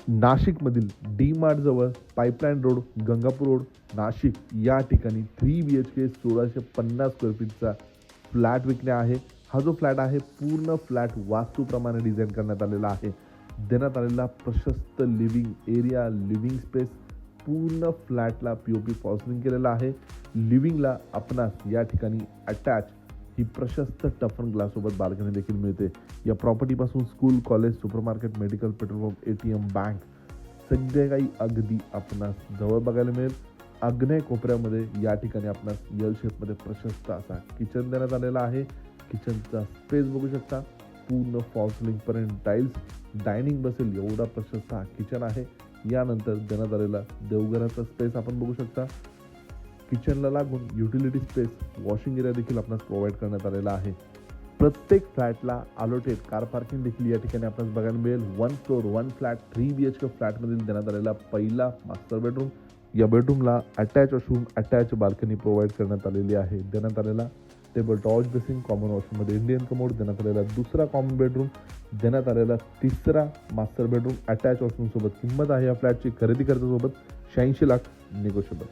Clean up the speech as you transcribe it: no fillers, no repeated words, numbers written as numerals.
नाशिकमधील D mart जवळ pipeline road, Gangapur road, Nashik या ठिकाणी 3 BHK 1650 स्क्वेअर फीटचा फ्लॅट विकणे आहे. हा जो फ्लॅट आहे पूर्ण फ्लॅट वास्तूप्रमाणे डिझाईन करण्यात आलेला आहे. देण्यात आलेला प्रशस्त लिव्हिंग एरिया, लिव्हिंग स्पेस, पूर्ण फ्लॅटला POP फॉल्सिंग केलेला आहे. लिव्हिंगला आपणास या ठिकाणी अटॅच ही प्रशस्त टफन ग्लाससोबत बाल्कनी देखील मिळते. या प्रॉपर्टीपासून school, college, supermarket, medical, petrol pump, ATM, bank सगळे काही अगदी आपणास जवळ बघायला मिळेल. आग्नेय कोपऱ्यामध्ये या ठिकाणी आपणास यल शेपमध्ये प्रशस्त असा किचन देण्यात आलेला आहे. किचनचा स्पेस बघू शकता. पूर्ण फॉल्स लिंकपर्यंत टाईल्स, डायनिंग बसेल एवढा प्रशस्त हा किचन आहे. यानंतर देण्यात आलेला देवघराचा स्पेस आपण बघू शकता. किचनला लागून युटिलिटी स्पेस, वॉशिंग एरिया देखील आपणास प्रोव्हाइड करण्यात आलेला आहे. प्रत्येक फ्लॅटला अलोटेड कार पार्किंग देखील या ठिकाणी आपल्याला बघायला मिळेल. 1 फ्लोर 1 फ्लॅट 3 BHK फ्लॅटमधील देण्यात आलेला पहिला मास्टर बेडरूम. या बेडरूमला attach washroom, attach balcony provide करण्यात आलेली आहे. देण्यात आलेला टेबल टॉच बेसिंग, कॉमन वॉशरूममध्ये इंडियन कमोड, देण्यात आलेला दुसरा कॉमन बेडरूम, देण्यात आलेला तिसरा मास्टर बेडरूम अटॅच वॉशरूम सोबत. किंमत आहे या फ्लॅटची खरेदी खर्चासोबत 86 लाख निगोशिएबल.